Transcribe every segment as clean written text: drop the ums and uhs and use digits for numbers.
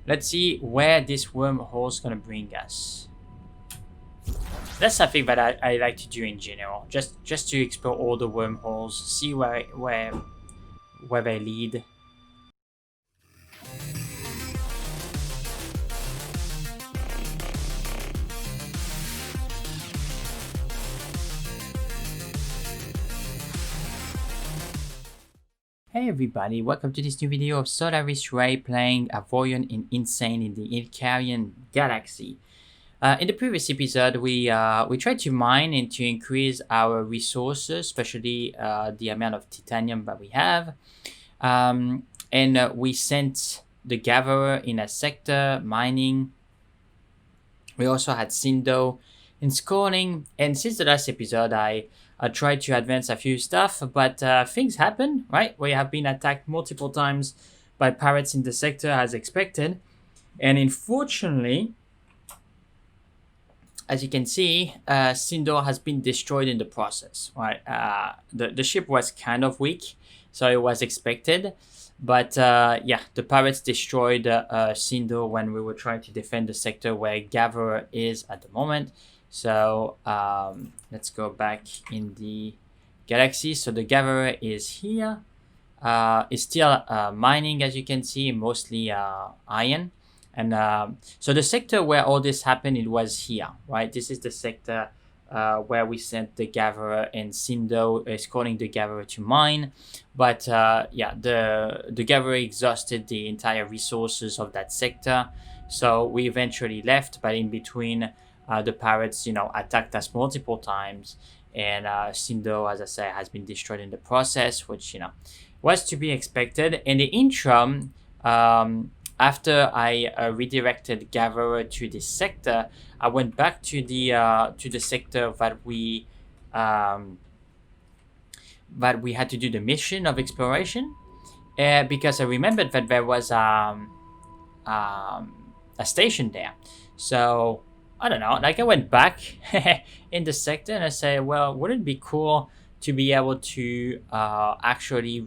let's see where this wormhole is gonna bring us. That's something that I like to do in general, just to explore all the wormholes, see where they lead. Hey everybody, welcome to this new video of Solaris Ray playing Avorion in Insane in the Icarian Galaxy. In the previous episode, we tried to mine and to increase our resources, especially the amount of titanium that we have. And we sent the Gatherer in a sector, mining. We also had Sindo in scoring, and since the last episode, I tried to advance a few stuff, but things happen, right? We have been attacked multiple times by pirates in the sector as expected, and unfortunately, as you can see, Sindo has been destroyed in the process, right? The ship was kind of weak, so it was expected. But yeah, the pirates destroyed Sindo when we were trying to defend the sector where Gatherer is at the moment. So let's go back in the galaxy. So the Gatherer is here. It's still mining, as you can see, mostly iron. And so the sector where all this happened, it was here, right? This is the sector where we sent the Gatherer, and Sindo is calling the Gatherer to mine. But yeah, the Gatherer exhausted the entire resources of that sector. So we eventually left, but in between, the pirates, attacked us multiple times. And Sindo, as I say, has been destroyed in the process, which, was to be expected. In the interim, after I redirected Gatherer to this sector, I went back to the sector that we had to do the mission of exploration, because I remembered that there was a station there. So I don't know. Like I went back in the sector and I said, well, wouldn't it be cool to be able to actually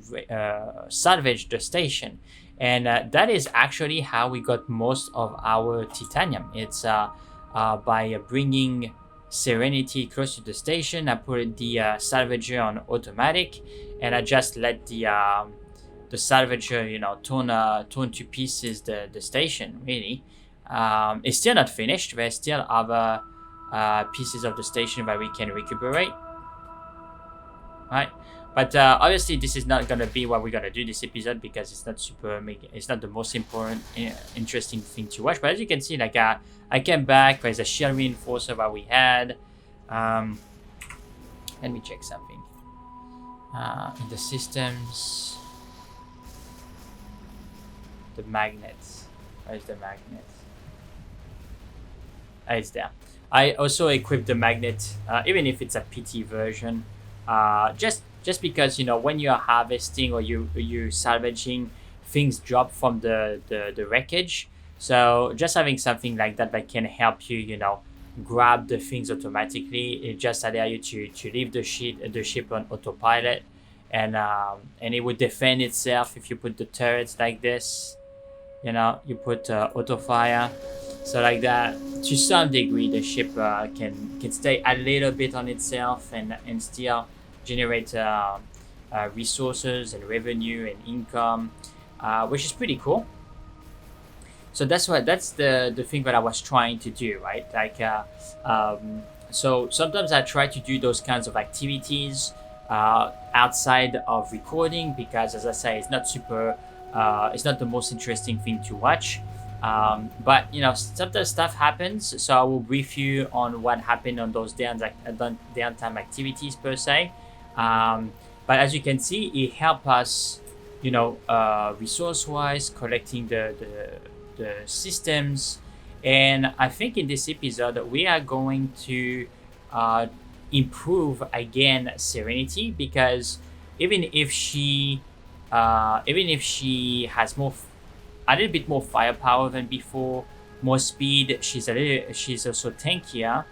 salvage the station? And that is actually how we got most of our titanium. It's by bringing Serenity close to the station. I put the salvager on automatic, and I just let the salvager, turn to pieces the station. Really, it's still not finished. There's still other pieces of the station that we can recuperate, right? But obviously, this is not gonna be what we're gonna do this episode because it's not it's not the most important, interesting thing to watch. But as you can see, like I came back. There's a shield reinforcer that we had. Let me check something. In the systems, the magnets. Where's the magnet? It's there. I also equipped the magnet, even if it's a PT version. Just because when you're harvesting or you're salvaging, things drop from the wreckage. So just having something like that can help you grab the things automatically. It just allows you to leave the ship on autopilot, and it would defend itself if you put the turrets like this. You put auto fire, so like that. To some degree, the ship can stay a little bit on itself and still generate resources and revenue and income, which is pretty cool. So that's the thing that I was trying to do, right? Like so sometimes I try to do those kinds of activities outside of recording because, as I say, it's not the most interesting thing to watch. But sometimes stuff happens, so I will brief you on what happened on those downtime activities per se. But as you can see, it helped us, resource-wise, collecting the systems. And I think in this episode we are going to improve again Serenity, because even if she has a little bit more firepower than before, more speed, she's also tankier.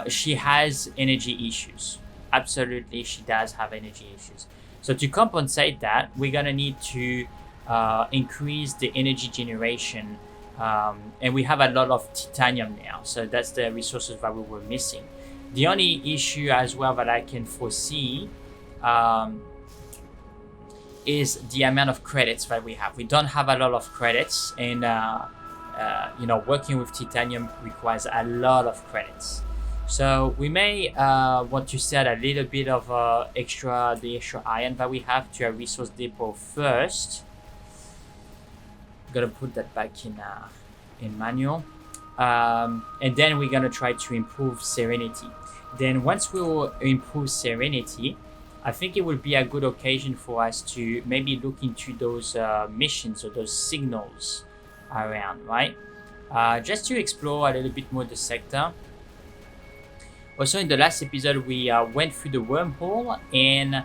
She has energy issues. Absolutely, she does have energy issues. So to compensate that, we're gonna need to increase the energy generation And we have a lot of titanium now, so that's the resources that we were missing. The only issue as well that I can foresee is the amount of credits that we have. We don't have a lot of credits, and working with titanium requires a lot of credits. So we may want to set a little bit of the extra iron that we have to a resource depot first. I'm gonna put that back in manual, and then we're gonna try to improve Serenity. Then once we will improve Serenity, I think it would be a good occasion for us to maybe look into those missions or those signals around, right? Just to explore a little bit more the sector. Also, in the last episode, we went through the wormhole and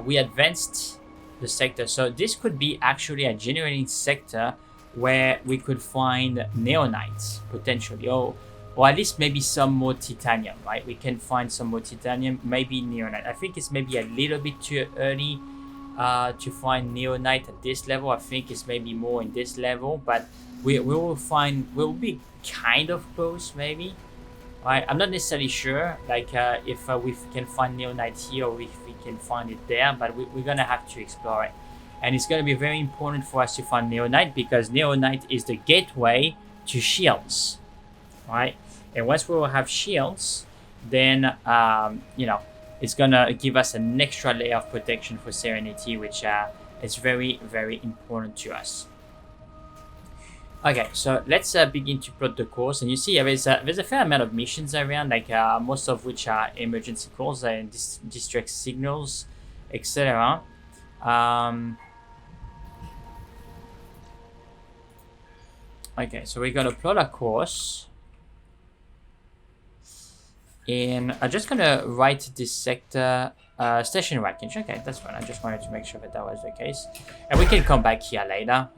we advanced the sector. So this could be actually a generating sector where we could find neonites potentially, or at least maybe some more titanium, right? We can find some more titanium, maybe neonite. I think it's maybe a little bit too early to find neonite at this level. I think it's maybe more in this level, but we'll be kind of close maybe. Right, I'm not necessarily sure, like if we can find neonite here or if we can find it there, but we're gonna have to explore it, and it's gonna be very important for us to find neonite because neonite is the gateway to shields, right? And once we will have shields, then it's gonna give us an extra layer of protection for Serenity, which is very, very important to us. Okay, so let's begin to plot the course, and you see there's a fair amount of missions around, like most of which are emergency calls and distress signals, etc. Okay, so we're gonna plot a course, and I'm just gonna write this sector station wreckage. Okay, that's fine. I just wanted to make sure that was the case, and we can come back here later,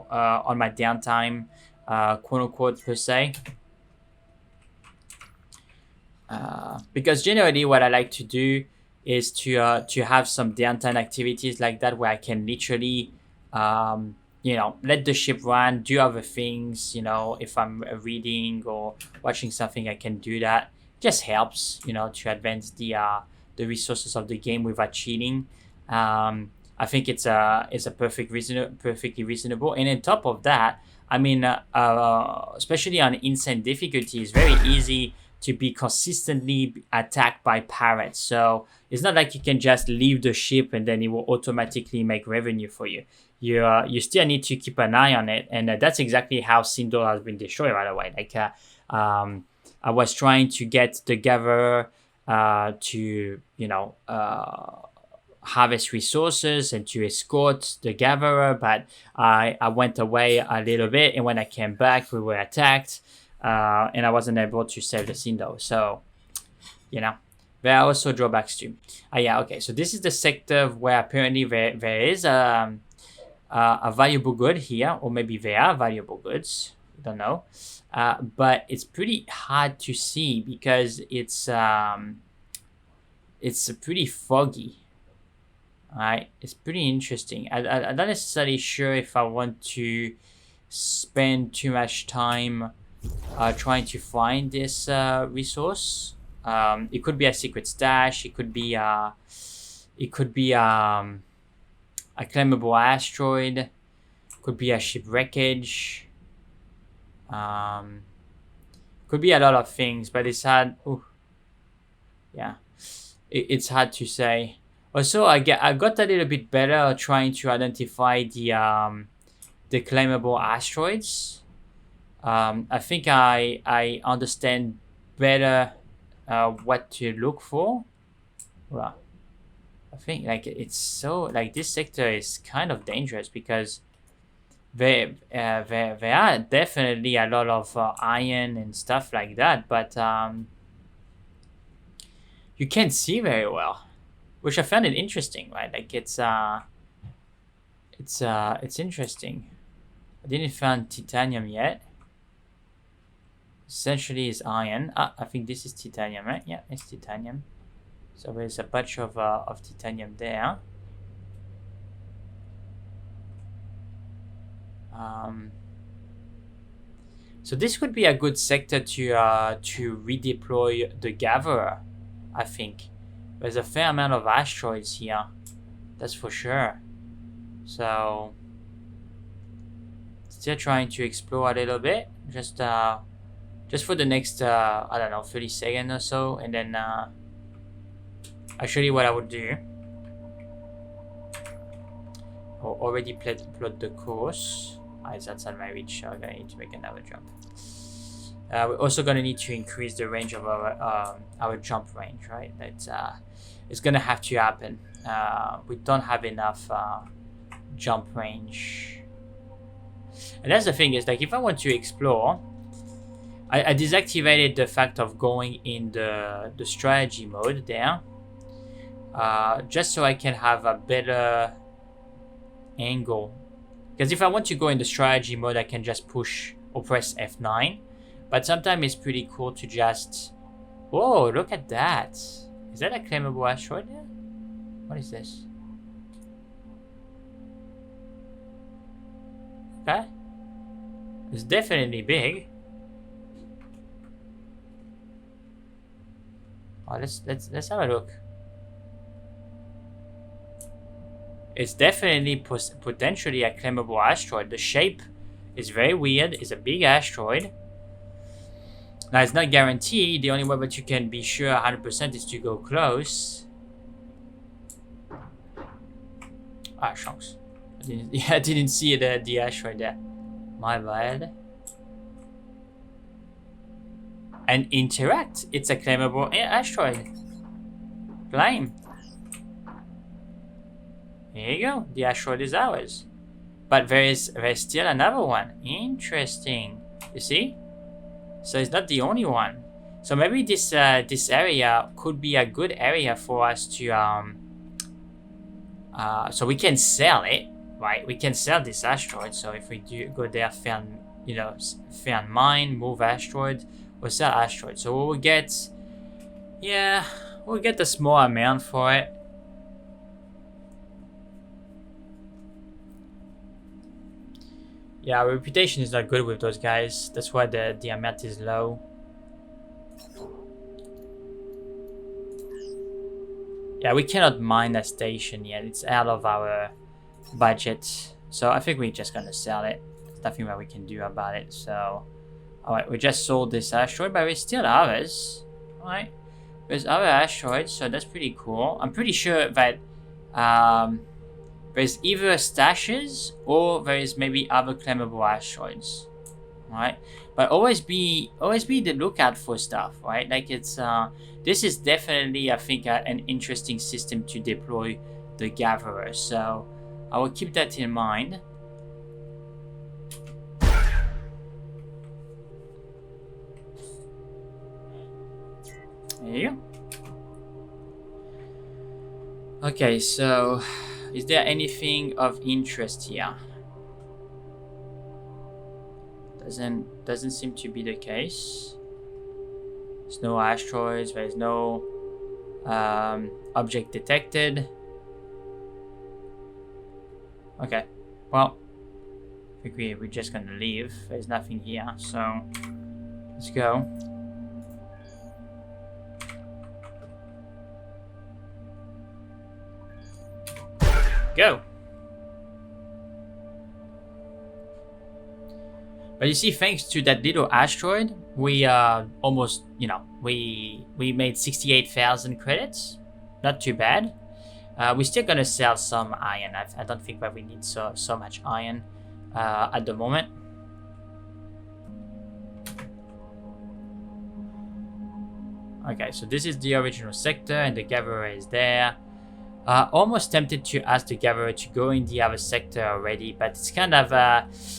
on my downtime, quote unquote, per se, because generally what I like to do is to have some downtime activities like that where I can literally let the ship run, do other things. If I'm reading or watching something, I can do that. Just helps to advance the resources of the game without cheating. I think it's perfectly reasonable. And on top of that, I mean, especially on insane difficulty, it's very easy to be consistently attacked by pirates. So it's not like you can just leave the ship and then it will automatically make revenue for you. You still need to keep an eye on it, and that's exactly how Sindor has been destroyed right away. Like I was trying to get the gatherer to harvest resources and to escort the gatherer, but I went away a little bit, and when I came back we were attacked, and I wasn't able to save the Sindo. So there are also drawbacks too. Okay, so this is the sector where apparently there is a valuable good here, or maybe there are valuable goods, I don't know, but it's pretty hard to see because it's pretty foggy. Right, it's pretty interesting. I'm not necessarily sure if I want to spend too much time trying to find this resource. It could be a secret stash. It could be a claimable asteroid. It could be a ship wreckage. Could be a lot of things, but it's hard. It's hard to say. Also, I got a little bit better at trying to identify the claimable asteroids. I think I understand better what to look for. Well, I think it's so this sector is kind of dangerous because there are definitely a lot of iron and stuff like that, but you can't see very well. Which I found it interesting, right? It's interesting. I didn't find titanium yet. Essentially, is iron. I think this is titanium, right? Yeah, it's titanium. So there's a bunch of titanium there. So this could be a good sector to redeploy the Gatherer, I think. There's a fair amount of asteroids here, that's for sure. So still trying to explore a little bit, just for the next I don't know, 30 seconds or so, and then I'll show you what I would do. Already plot the course. It's outside my reach, so I'm gonna need to make another jump. We're also gonna need to increase the range of our jump range, right? That's it's gonna have to happen. We don't have enough jump range, and that's the thing, is like, if I want to explore, I deactivated the fact of going in the strategy mode there, just so I can have a better angle. Because if I want to go in the strategy mode, I can just push or press F9. But sometimes it's pretty cool to just... Whoa, look at that. Is that a claimable asteroid there? What is this? Okay. It's definitely big. Oh, let's have a look. It's definitely potentially a claimable asteroid. The shape is very weird. It's a big asteroid. Now, it's not guaranteed. The only way that you can be sure 100% is to go close. Ah, shucks. I didn't see the asteroid there. My bad. And interact. It's a claimable asteroid. Claim. Here you go. The asteroid is ours. But there's still another one. Interesting. You see? So it's not the only one. So maybe this area could be a good area for us to so we can sell it, right? We can sell this asteroid. So if we do go there, find mine, move asteroid, or sell asteroid. So we will get, yeah, we'll get a small amount for it. Yeah, our reputation is not good with those guys. That's why the amount is low. Yeah, we cannot mine that station yet. It's out of our budget. So I think we're just gonna sell it. There's nothing that we can do about it. So, alright, we just sold this asteroid, but it's still ours. Alright, there's other asteroids, so that's pretty cool. I'm pretty sure that there's either stashes or there is maybe other claimable asteroids, right? But always be the lookout for stuff, right? Like, it's this is definitely, I think, an interesting system to deploy the Gatherer. So I will keep that in mind. There you go. Okay, so is there anything of interest here? Doesn't seem to be the case. There's no asteroids. There's no object detected. Okay, well, I think we're just gonna leave. There's nothing here, so let's go. Go. But you see, thanks to that little asteroid, we almost, we made 68,000 credits. Not too bad. We're still gonna sell some iron. I don't think that we need so much iron at the moment. Okay, so this is the original sector, and the Gatherer is there. Almost tempted to ask the Gatherer to go in the other sector already, but it's kind of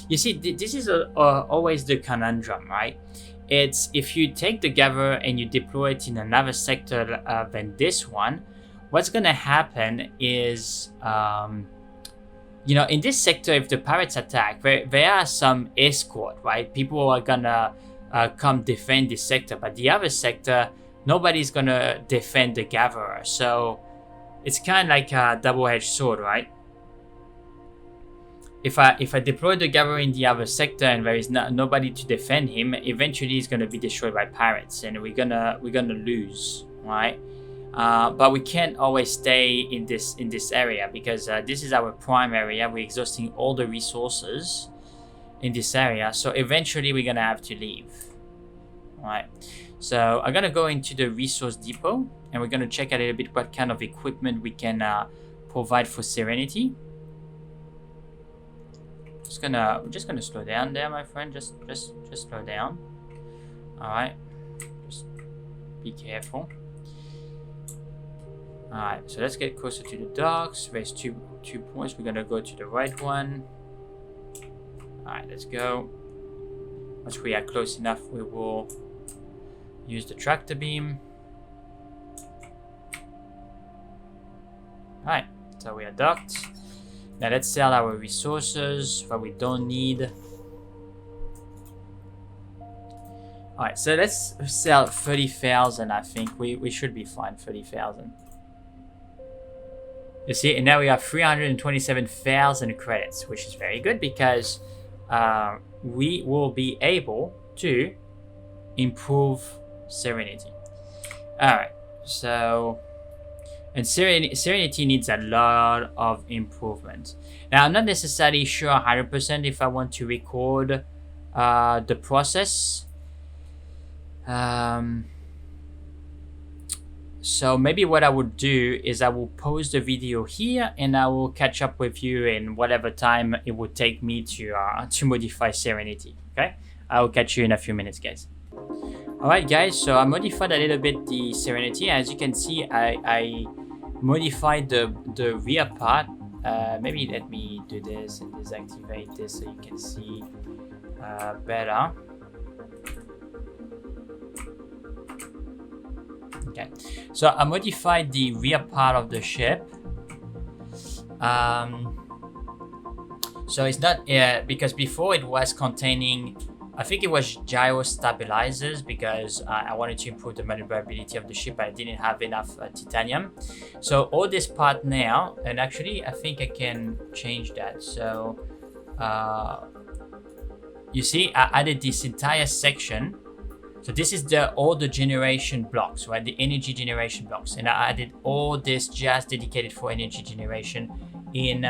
you see, this is always the conundrum, right? It's if you take the Gatherer and you deploy it in another sector than this one, what's gonna happen is in this sector, if the pirates attack, there are some escort, right? People are gonna come defend this sector, but the other sector, nobody's gonna defend the Gatherer. So it's kind of like a double-edged sword, right? if I deploy the Gabber in the other sector and there is nobody to defend him, eventually he's gonna be destroyed by pirates, and we're gonna lose, right? But we can't always stay in this area, because this is our prime area. We're exhausting all the resources in this area, so eventually we're gonna have to leave, right? So I'm gonna go into the resource depot, and we're gonna check a little bit what kind of equipment we can provide for Serenity. We're just gonna slow down there, my friend. Just slow down. All right, just be careful. All right, so let's get closer to the docks. There's two points. We're gonna go to the right one. All right, let's go. Once we are close enough, we will use the tractor beam. All right, so we are docked. Now let's sell our resources that we don't need. Alright, so let's sell 30,000, I think. We should be fine, 30,000. You see, and now we have 327,000 credits, which is very good, because we will be able to improve Serenity. Alright, so... And Serenity needs a lot of improvement. Now, I'm not necessarily sure 100% if I want to record the process. So maybe what I would do is I will pause the video here, and I will catch up with you in whatever time it would take me to modify Serenity. Okay, I will catch you in a few minutes, guys. Alright guys, so I modified a little bit the Serenity. As you can see, I modified the rear part. Maybe let me do this and deactivate this so you can see better. Okay, so I modified the rear part of the ship. So it's not because before it was containing, I think it was gyro stabilizers, because I wanted to improve the maneuverability of the ship, but I didn't have enough titanium. So all this part now, and actually I think I can change that. So you see, I added this entire section. So this is all the generation blocks, right? The energy generation blocks, and I added all this just dedicated for energy generation in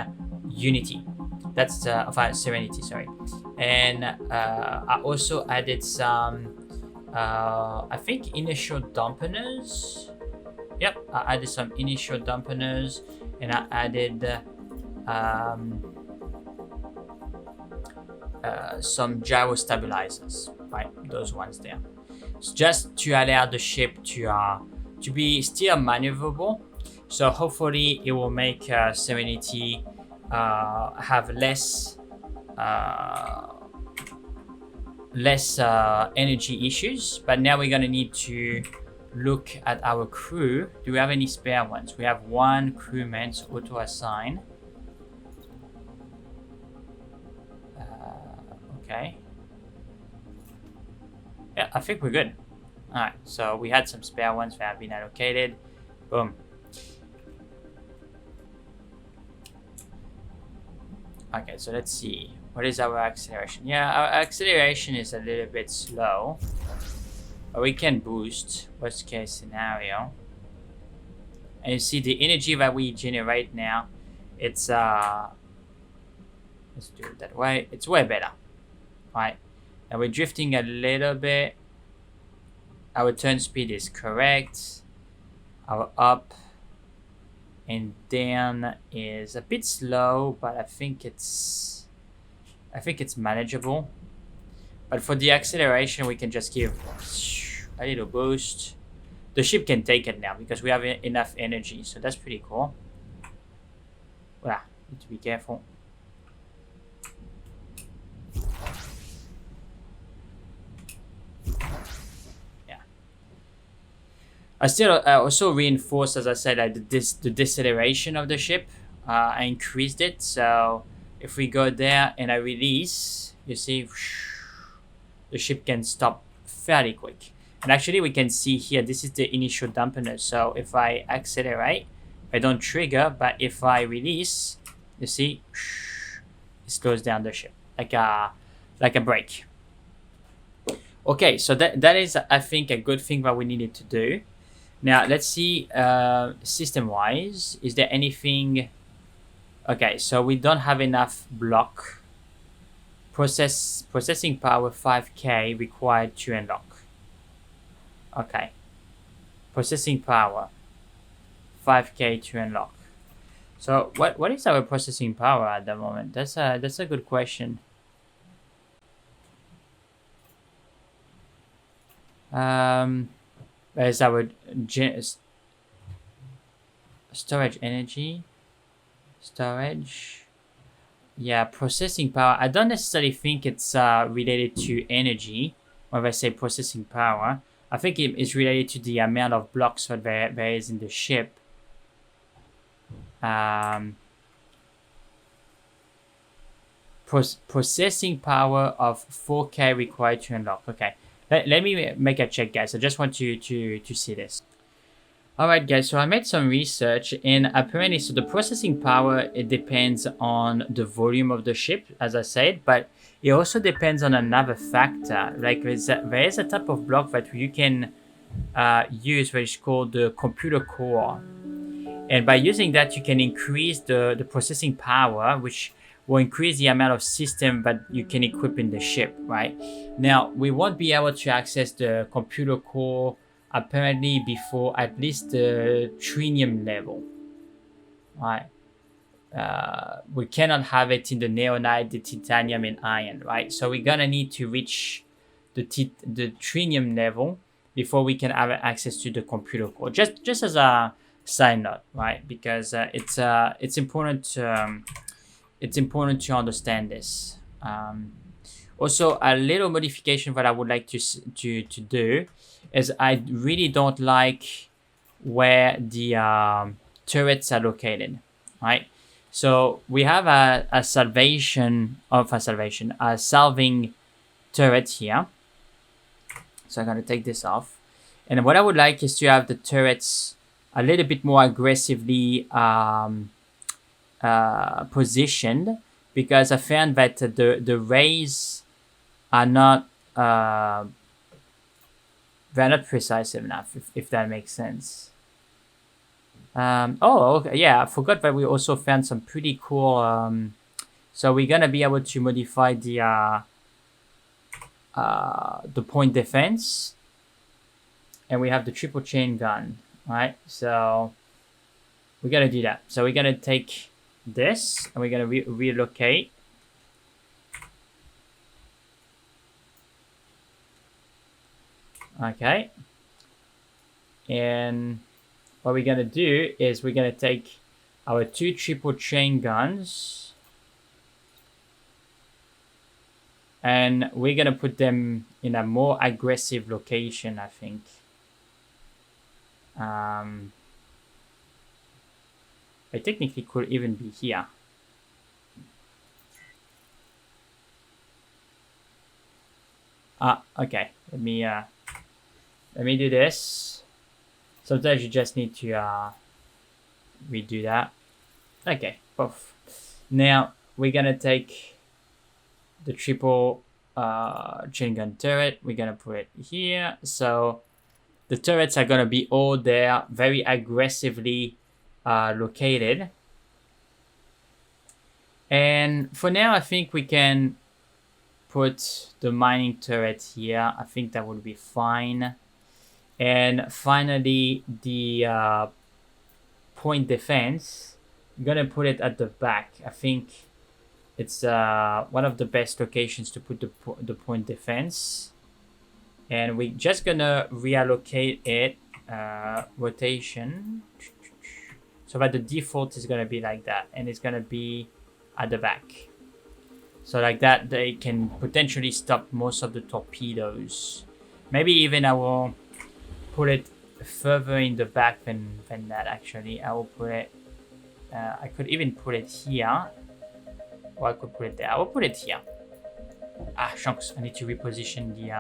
Unity. That's Serenity, sorry. And I also added some, I think, initial dampeners. Yep, I added some initial dampeners, and I added some gyro stabilizers, right? Those ones there. So just to allow the ship to be still maneuverable. So hopefully it will make Serenity have less energy issues. But now we're gonna need to look at our crew. Do we have any spare ones? We have one crewman, so auto assign. Okay. Yeah, I think we're good. Alright, so we had some spare ones that have been allocated. Boom. Okay, so let's see. What is our acceleration? Yeah, our acceleration is a little bit slow. But we can boost, worst case scenario. And you see the energy that we generate now, it's let's do it that way. It's way better. Right? And we're drifting a little bit. Our turn speed is correct. Our up and down is a bit slow, but I think it's manageable. But for the acceleration, we can just give a little boost. The ship can take it now because we have enough energy, so that's pretty cool. Well, need to be careful. I also reinforced, as I said, the deceleration of the ship. I increased it, so if we go there and I release, you see, the ship can stop fairly quick. And actually, we can see here, this is the initial dampener. So if I accelerate, I don't trigger, but if I release, you see slows down the ship, like a brake. Okay, so that is, I think, a good thing that we needed to do. Now let's see, system-wise, is there anything? Okay, so we don't have enough block. Processing power 5k required to unlock. Okay. Processing power 5k to unlock. So what is our processing power at the moment? That's a good question. Where's our storage energy? Storage. Yeah, processing power. I don't necessarily think it's related to energy when I say processing power. I think it is related to the amount of blocks that there is in the ship. Processing power of 4k required to unlock. Okay, let me make a check, guys. I just want you to see this. Alright guys, so I made some research, and apparently, so the processing power, it depends on the volume of the ship, as I said, but it also depends on another factor. Like there is a type of block that you can use, which is called the computer core. And by using that, you can increase the processing power, which will increase the amount of system that you can equip in the ship, right? Now, we won't be able to access the computer core apparently before at least the trinium level, right? We cannot have it in the neonite, the titanium, and iron, right? So we're gonna need to reach the trinium level before we can have access to the computer core. Just as a side note, right? Because it's important. It's important to understand this. Also, a little modification that I would like to do is I really don't like where the turrets are located, right? So we have a salving turret here. So I'm gonna take this off, and what I would like is to have the turrets a little bit more aggressively positioned, because I found that the rays are not they're not precise enough, if that makes sense. Oh, okay, yeah, I forgot that we also found some pretty cool. So we're gonna be able to modify the point defense, and we have the triple chain gun, right? So we're gonna do that. So we're gonna take this and we're gonna relocate. Okay, and what we're gonna do is we're gonna take our 2 triple chain guns and we're gonna put them in a more aggressive location, I think. It technically could even be here. Okay, let me do this. Sometimes you just need to redo that. Okay, poof. Now we're gonna take the triple chain gun turret. We're gonna put it here. So the turrets are gonna be all there, very aggressively located. And for now, I think we can put the mining turret here. I think that would be fine. And finally, the point defense, I'm gonna put it at the back. I think it's one of the best locations to put the point defense. And we're just gonna reallocate it, rotation, so that the default is gonna be like that, and it's gonna be at the back. So like that, they can potentially stop most of the torpedoes. Maybe even I will put it further in the back than that, actually. I will put it, I could even put it here, or I could put it there. I will put it here. Ah, shucks, I need to reposition the,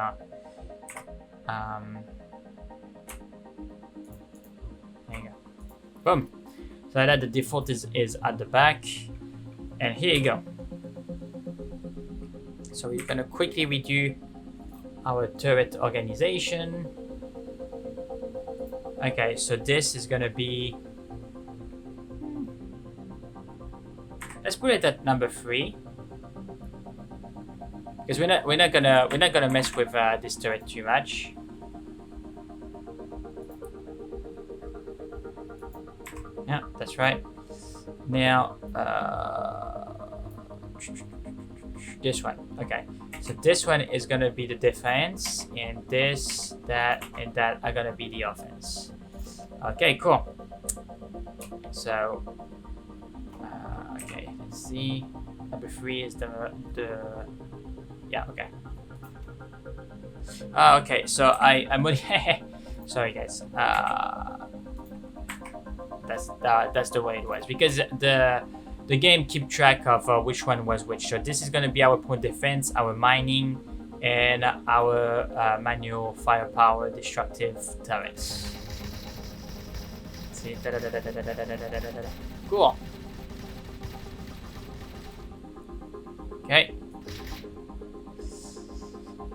there you go. Boom. So that the default is at the back. And here you go. So we're gonna quickly redo our turret organization. Okay, so this is gonna be, let's put it at number 3, because we're not gonna mess with this turret too much. Yeah, that's right. Now this one. Okay, so this one is gonna be the defense, and this, that, and that are gonna be the offense. Okay, cool. So okay, let's see. Number 3 is the yeah, okay. Okay, so I'm sorry guys. That's the way it was, because the game keep track of which one was which. So this is going to be our point defense, our mining, and our manual firepower destructive turrets. See, cool. Okay,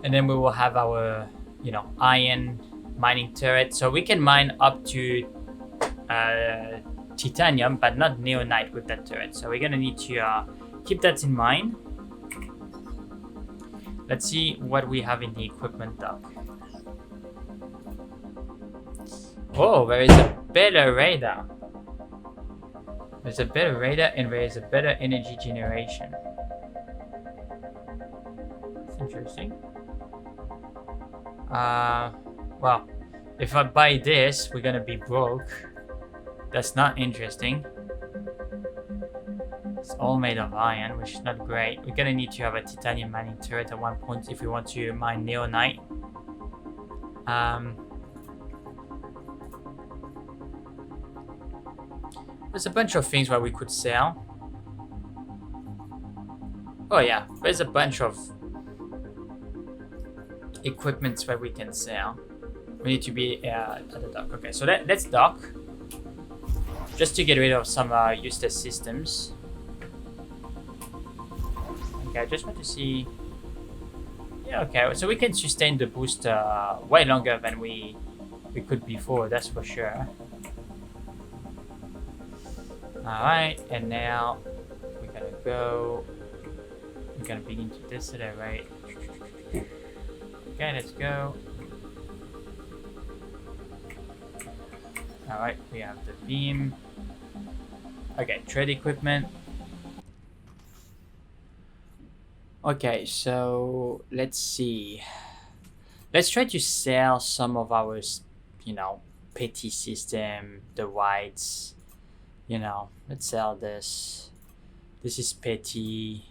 and then we will have our, you know, iron mining turret, so we can mine up to titanium, but not neonite with that turret. So we're gonna need to keep that in mind. Let's see what we have in the equipment dock. Oh, there is a better radar. There's a better radar, and there is a better energy generation. That's interesting. Well, if I buy this, we're gonna be broke. That's not interesting. It's all made of iron, which is not great. We're gonna need to have a titanium mining turret at one point if we want to mine neonite. There's a bunch of things where we could sell. Oh yeah, there's a bunch of equipments where we can sell. We need to be at the dock. Okay, so let's dock. Just to get rid of some useless systems. Okay, I just want to see. Yeah, okay, so we can sustain the boost way longer than we could before, that's for sure. Alright, and now we're gonna go. We're gonna begin to decelerate. Okay, let's go. Alright, we have the beam. Okay, trade equipment. Okay, so let's see. Let's try to sell some of our, you know, petty system, the whites. You know, let's sell this. This is petty.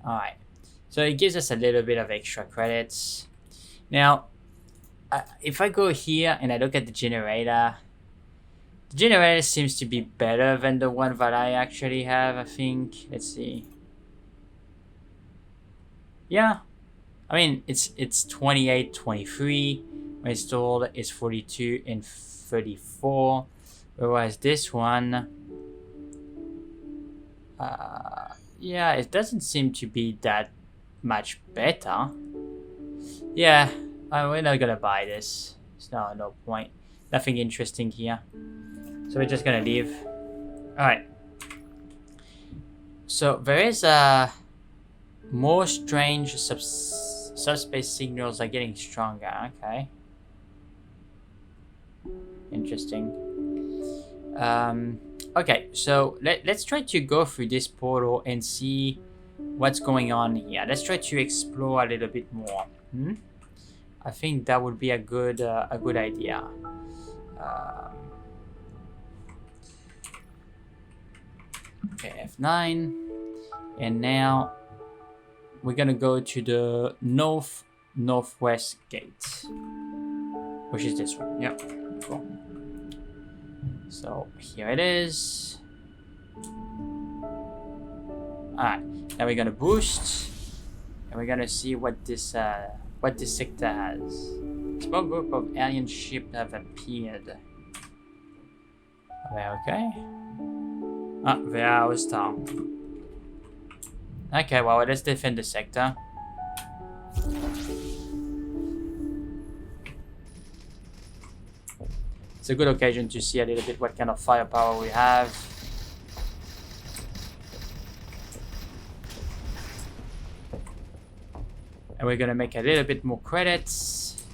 Alright, so it gives us a little bit of extra credits. Now, if I go here and I look at the generator seems to be better than the one that I actually have, I think. Let's see. Yeah, I mean, it's 28, 23. My installed is 42 and 34. Whereas this one, yeah, it doesn't seem to be that much better. Yeah, we're not gonna buy this. It's no point. Nothing interesting here. So we're just gonna leave. Alright. So there is more strange subspace signals are getting stronger. Okay. Interesting. Okay, so let's try to go through this portal and see what's going on here. Let's try to explore a little bit more. I think that would be a good idea. Okay, F9, and now we're gonna go to the northwest gate, which is this one. Yep, cool. So here it is. Alright, now we're gonna boost, and we're gonna see what this sector has. Small group of alien ships have appeared. Are they okay? Ah, they are hostile. Okay, well, let's defend the sector. It's a good occasion to see a little bit what kind of firepower we have. And we're gonna make a little bit more credits.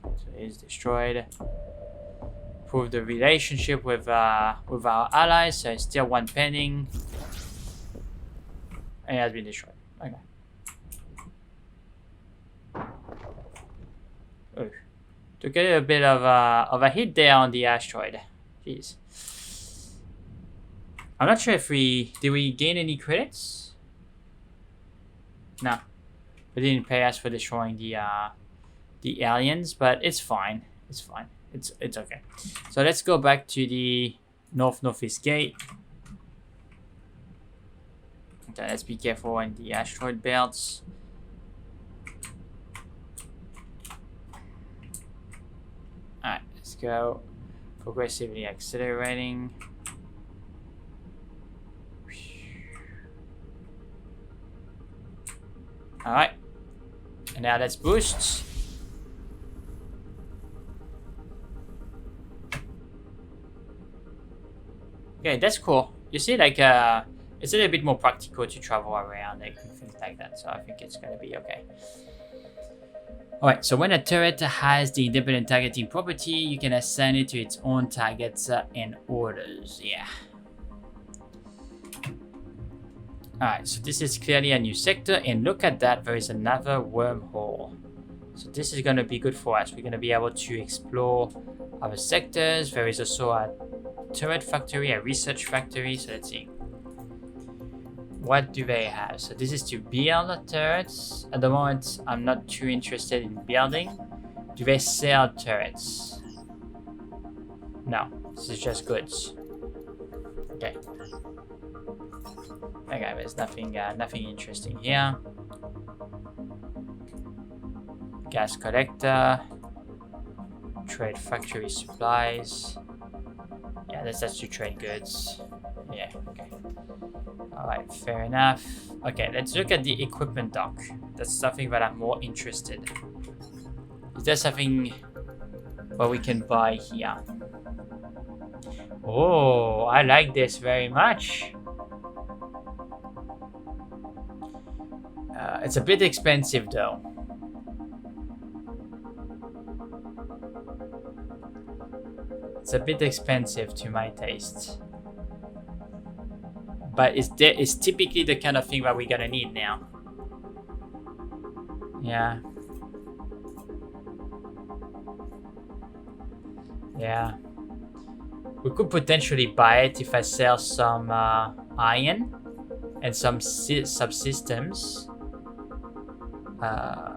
So it's destroyed. Prove the relationship with our allies. So it's still one pending. And it has been destroyed. Okay. Ooh. Took a little bit of a hit there on the asteroid. Jeez. I'm not sure if did we gain any credits? No. They didn't pay us for destroying the aliens, but it's fine. It's fine. It's okay. So let's go back to the northeast gate. Okay, let's be careful in the asteroid belts. Alright, let's go. Progressively accelerating. Alright. And now let's boost. Okay, that's cool. You see, like, it's a little bit more practical to travel around, like, and things like that. So I think it's gonna be okay. Alright, so when a turret has the independent targeting property, you can assign it to its own targets and orders. Yeah. Alright, so this is clearly a new sector, and look at that, there is another wormhole. So this is going to be good for us. We're going to be able to explore other sectors. There is also a turret factory, a research factory. So let's see. What do they have? So this is to build turrets. At the moment, I'm not too interested in building. Do they sell turrets? No, this is just goods. Okay. Okay, there's nothing interesting here. Gas collector, trade factory supplies. Yeah, that's to trade goods. Yeah, okay. Alright, fair enough. Okay, let's look at the equipment dock. That's something that I'm more interested in. Is there something what we can buy here? Oh, I like this very much. It's a bit expensive though. It's a bit expensive to my taste. But it's typically the kind of thing that we're gonna need now. Yeah. Yeah. We could potentially buy it if I sell some iron and some subsystems.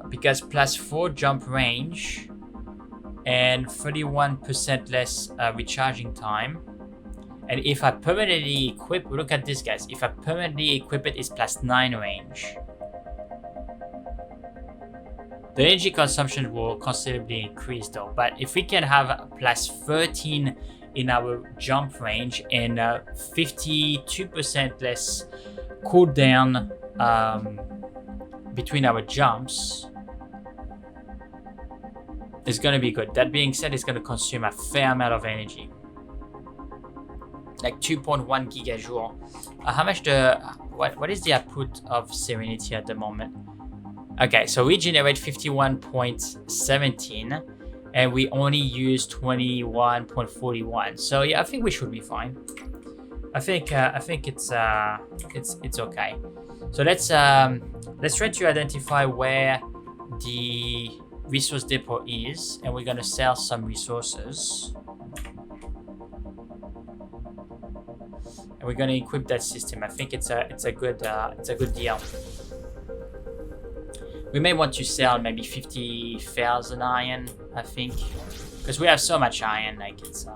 Because +4 jump range and 31% less recharging time. And if I permanently equip, look at this guys, if I permanently equip it, it's +9 range. The energy consumption will considerably increase though, but if we can have +13 in our jump range and 52% less cooldown between our jumps, it's gonna be good. That being said, it's gonna consume a fair amount of energy. Like 2.1 gigajoule. How much what is the output of Serenity at the moment? Okay, so we generate 51.17 and we only use 21.41. So yeah, I think we should be fine. I think it's okay. So let's try to identify where the resource depot is, and we're gonna sell some resources. And we're gonna equip that system. I think it's a good deal. We may want to sell maybe 50,000 iron, I think, because we have so much iron. Like it's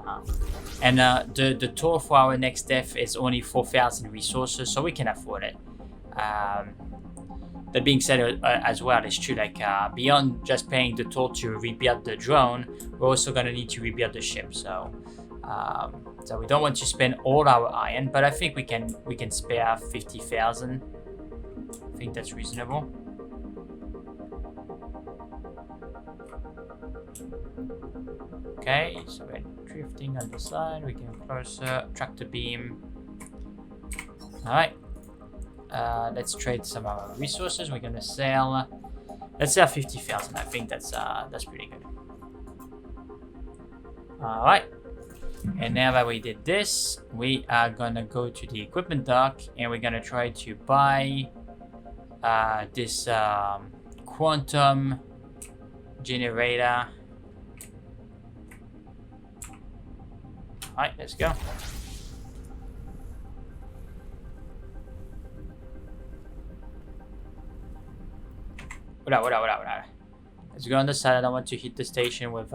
and the total for our next death is only 4,000 resources, so we can afford it. that being said, as well, it's true, like beyond just paying the toll to rebuild the drone, we're also going to need to rebuild the ship. So so we don't want to spend all our iron, but I think we can spare 50,000. I think that's reasonable. Okay, so we're drifting on the side, we get closer, tractor beam. Alright. Let's trade some of our resources. We're gonna sell. Let's sell 50,000. I think that's pretty good. All right. And now that we did this, we are gonna go to the equipment dock and we're gonna try to buy this quantum generator. All right, let's go. Whatever. Let's go on the side. I don't want to hit the station with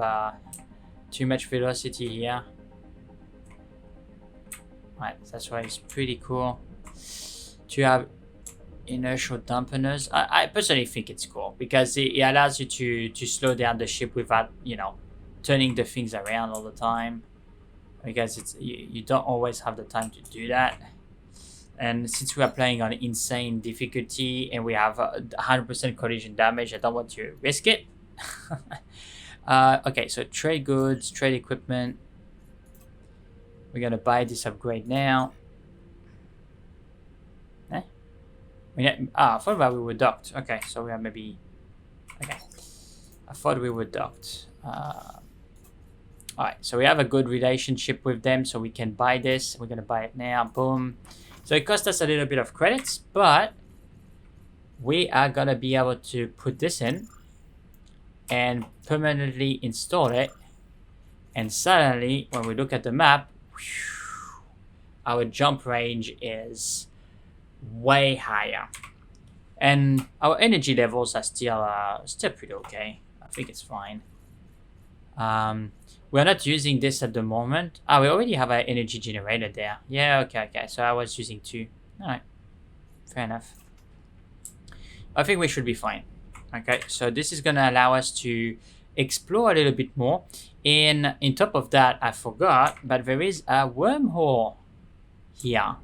too much velocity here. Alright, that's why it's pretty cool to have inertial dampeners. I personally think it's cool because it allows you to slow down the ship without, you know, turning the things around all the time. Because it's you don't always have the time to do that. And since we are playing on insane difficulty and we have 100% collision damage, I don't want to risk it. Okay, so trade goods, trade equipment. We're gonna buy this upgrade now. Eh? I thought that we were docked. Okay, so we are maybe... Okay. I thought we were docked. Alright, so we have a good relationship with them, so we can buy this. We're gonna buy it now. Boom. So it cost us a little bit of credits, but we are gonna be able to put this in and permanently install it. And suddenly, when we look at the map, whew, our jump range is way higher. And our energy levels are still pretty okay. I think it's fine. We're not using this at the moment. We already have an energy generator there. Yeah, okay. So I was using 2. Alright. Fair enough. I think we should be fine. Okay, so this is gonna allow us to explore a little bit more. And on top of that, I forgot, but there is a wormhole here.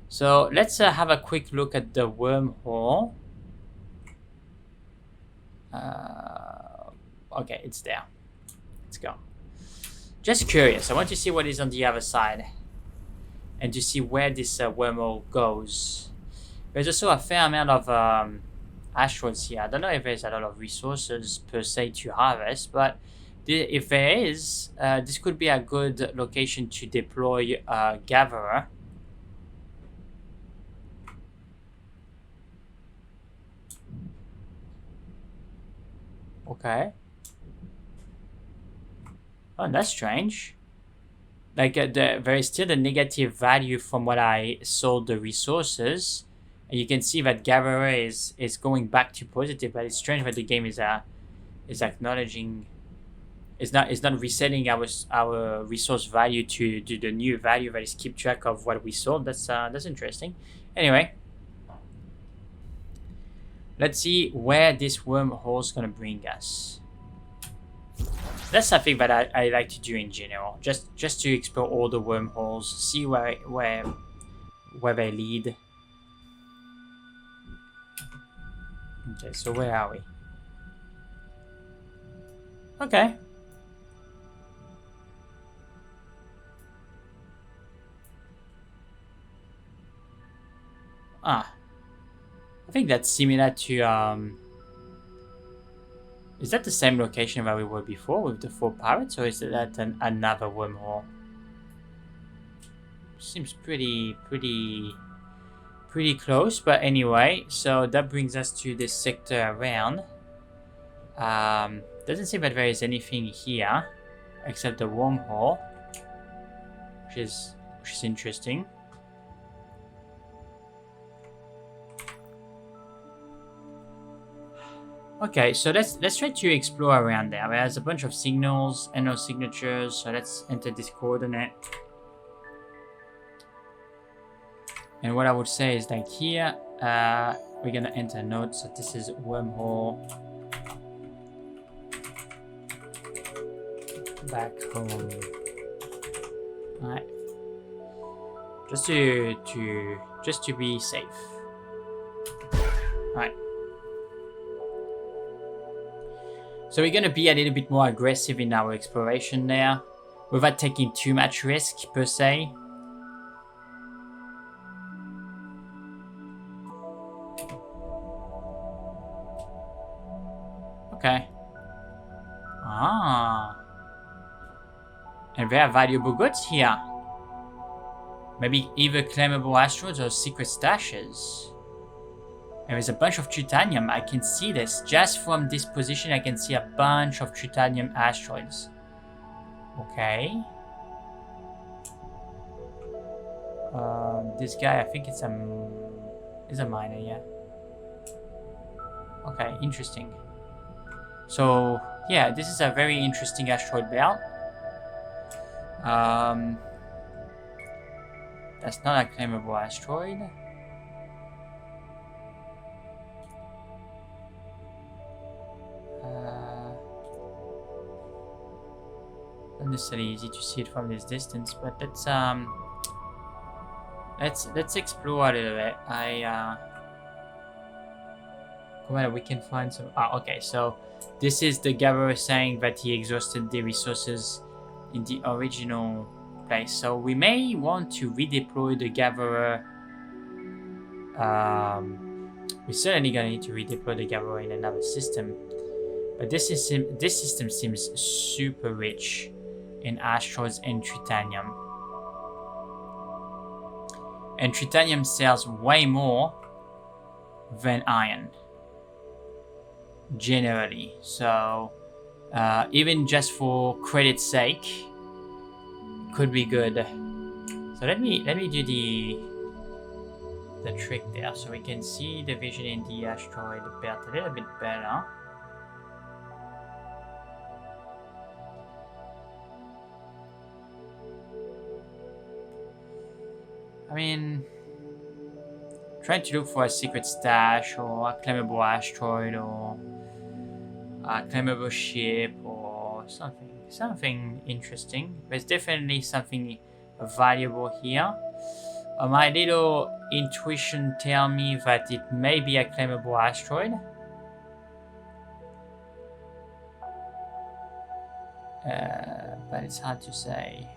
So let's have a quick look at the wormhole. Okay, it's there. Let's go. Just curious. I want to see what is on the other side. And to see where this wormhole goes. There's also a fair amount of asteroids here. I don't know if there's a lot of resources per se to harvest. But if there is, this could be a good location to deploy a gatherer. Okay. Oh, that's strange. Like there is still a negative value from what I sold the resources, and you can see that gatherer is going back to positive. But it's strange that the game is acknowledging, is not resetting our resource value to the new value that is keep track of what we sold. That's interesting. Anyway, let's see where this wormhole is gonna bring us. That's something that I like to do in general, just to explore all the wormholes, see where they lead. Okay, so where are we? Okay. I think that's similar to is that the same location that we were before with the 4 pirates, or is that another wormhole? Seems pretty close, but anyway, so that brings us to this sector around. Doesn't seem that there is anything here except the wormhole, which is interesting. Okay, so let's try to explore around there. There's a bunch of signals and no signatures, so let's enter this coordinate. And what I would say is like here, we're gonna enter a note. So this is Wormhole back home. Alright. Just to be safe. Alright. So we're gonna be a little bit more aggressive in our exploration there, without taking too much risk per se. Okay. Ah. And there are valuable goods here. Maybe either claimable asteroids or secret stashes. There is a bunch of titanium. I can see this. Just from this position, I can see a bunch of titanium asteroids. Okay. This guy, I think it's a miner, yeah. Okay, interesting. So, yeah, this is a very interesting asteroid belt. That's not a claimable asteroid. Not necessarily easy to see it from this distance, but let's explore a little bit. Come on, we can find some. Okay. So this is the gatherer saying that he exhausted the resources in the original place. So we may want to redeploy the gatherer. We're certainly gonna need to redeploy the gatherer in another system. But this system seems super rich in asteroids and titanium. And titanium sells way more than iron, generally. So even just for credit's sake, could be good. So let me do the trick there, so we can see the vision in the asteroid belt a little bit better. I mean, trying to look for a secret stash or a claimable asteroid or a claimable ship or something interesting. There's definitely something valuable here. My little intuition tell me that it may be a claimable asteroid. But it's hard to say.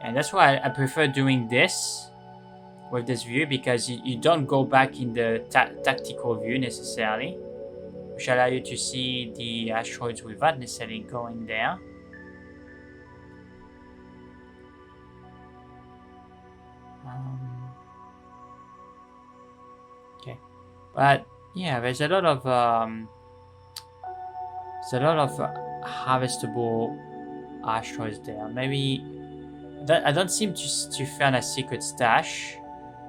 And that's why I prefer doing this with this view, because you don't go back in the tactical view necessarily, which allow you to see the asteroids without necessarily going there. Okay, but yeah, there's a lot of harvestable asteroids there. Maybe. I don't seem to find a secret stash.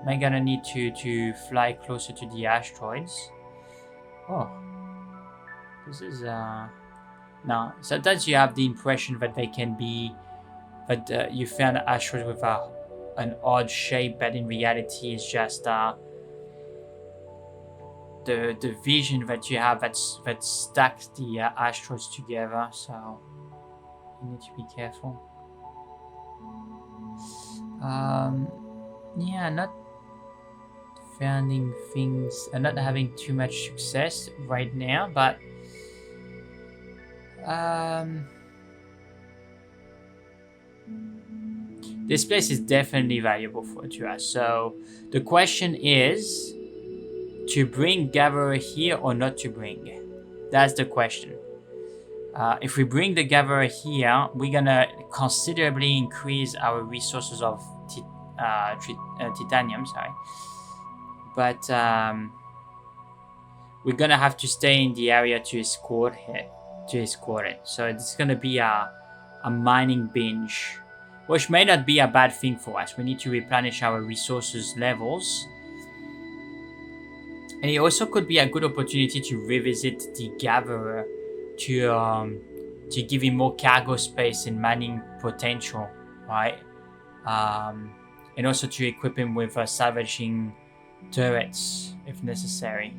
Am I gonna need to fly closer to the asteroids? Oh, this is no. Sometimes you have the impression that they can be that you found asteroids with an odd shape, but in reality, it's just the vision that you have that stacks the asteroids together. So you need to be careful. Yeah, not finding things and not having too much success right now, but this place is definitely valuable to us. So the question is to bring Gatherer here or not to bring. That's the question. If we bring the Gatherer here, we're gonna considerably increase our resources of titanium, sorry. But we're gonna have to stay in the area to escort it. So it's gonna be a mining binge, which may not be a bad thing for us. We need to replenish our resources levels. And it also could be a good opportunity to revisit the Gatherer to give him more cargo space and mining potential, right? and also to equip him with salvaging turrets if necessary.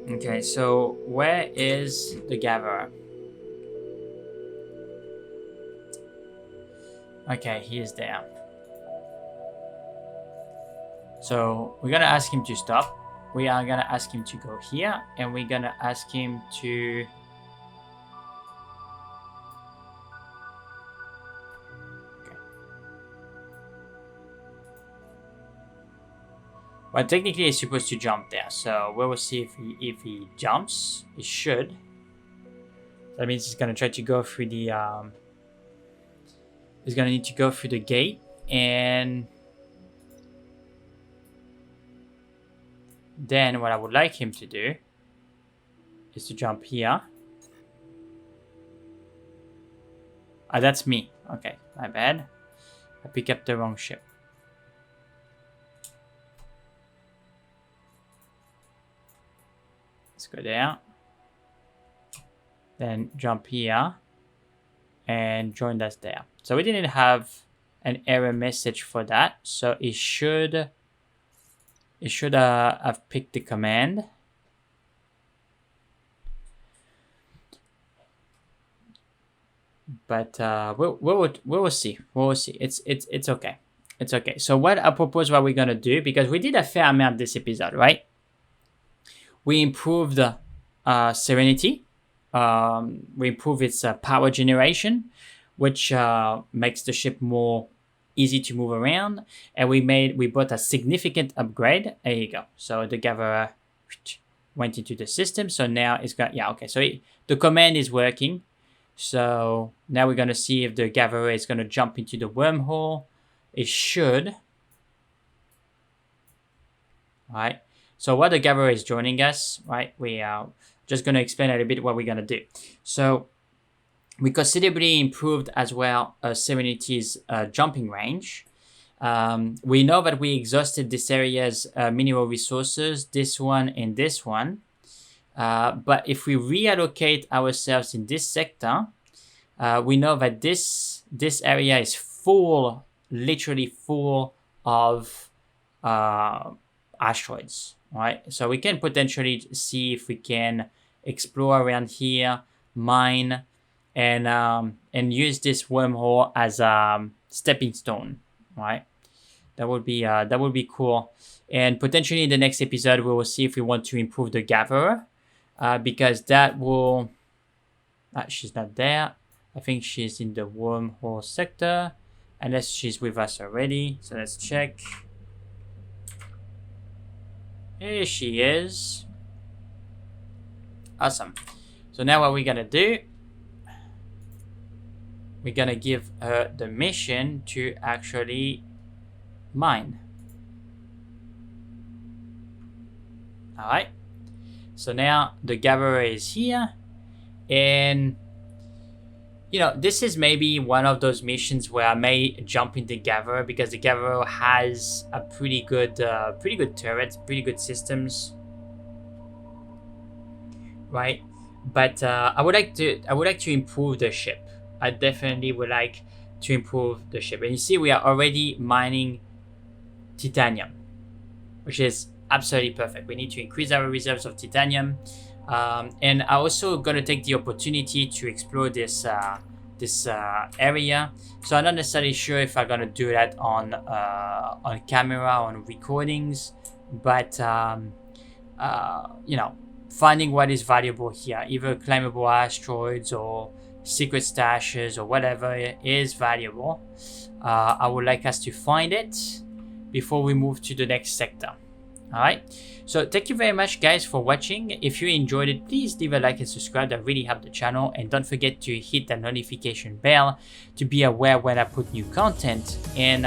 Okay, so where is the gatherer? Okay, he is there. So we're gonna ask him to stop. We are gonna ask him to go here, and we're gonna ask him to well, technically he's supposed to jump there, so we will see if he jumps. He should. That means he's gonna try to go through the he's gonna need to go through the gate, and then what I would like him to do is to jump here. Ah, that's me. Okay, my bad. I picked up the wrong ship. Let's go there. Then jump here and join us there. So we didn't have an error message for that. So it should have picked the command. But we will see. We will see. It's okay. It's okay. So what I propose what we're gonna do, because we did a fair amount this episode, right? We improved Serenity. We improved its power generation, which makes the ship more easy to move around. And we bought a significant upgrade. There you go. So the gatherer went into the system. So now it's got So the command is working. So now we're gonna see if the gatherer is gonna jump into the wormhole. It should. All right. So while the gatherer is joining us, right, we are just going to explain a little bit what we're going to do. So we considerably improved as well Serenity's jumping range. We know that we exhausted this area's mineral resources, this one and this one. But if we reallocate ourselves in this sector, we know that this area is full, literally full of asteroids. Right, so we can potentially see if we can explore around here, mine, and use this wormhole as a stepping stone. Right, that would be cool. And potentially in the next episode, we will see if we want to improve the gatherer, because that will. She's not there. I think she's in the wormhole sector, unless she's with us already. So let's check. Here she is. Awesome. So now what we're gonna do, we're gonna give her the mission to actually mine. Alright. So now the gatherer is here, and this is maybe one of those missions where I may jump in the gatherer, because the gatherer has a pretty good turrets, pretty good systems, right? But I would like to improve the ship. I definitely would like to improve the ship. And you see, we are already mining titanium, which is absolutely perfect. We need to increase our reserves of titanium. And I'm also gonna take the opportunity to explore this area. So I'm not necessarily sure if I'm gonna do that on camera, on recordings, but finding what is valuable here, either claimable asteroids or secret stashes or whatever is valuable. I would like us to find it before we move to the next sector. Alright, so thank you very much guys for watching. If you enjoyed it, please leave a like and subscribe. That really helps the channel, and don't forget to hit the notification bell to be aware when I put new content. And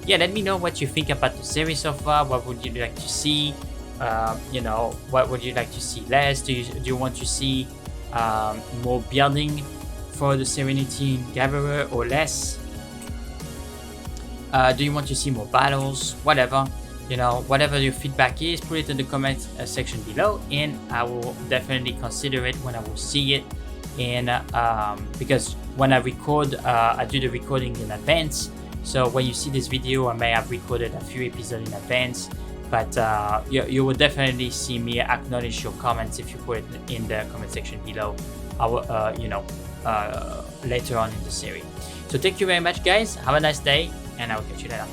let me know what you think about the series so far. What would you like to see? What would you like to see less? Do you want to see more building for the Serenity Gatherer or less? Do you want to see more battles? Whatever. Whatever your feedback is, put it in the comment section below, and I will definitely consider it when I will see it. And because when I record, I do the recording in advance, So when you see this video, I may have recorded a few episodes in advance, but you will definitely see me acknowledge your comments if you put it in the comment section below. I will, later on in the series. So thank you very much, guys. Have a nice day, and I will catch you later.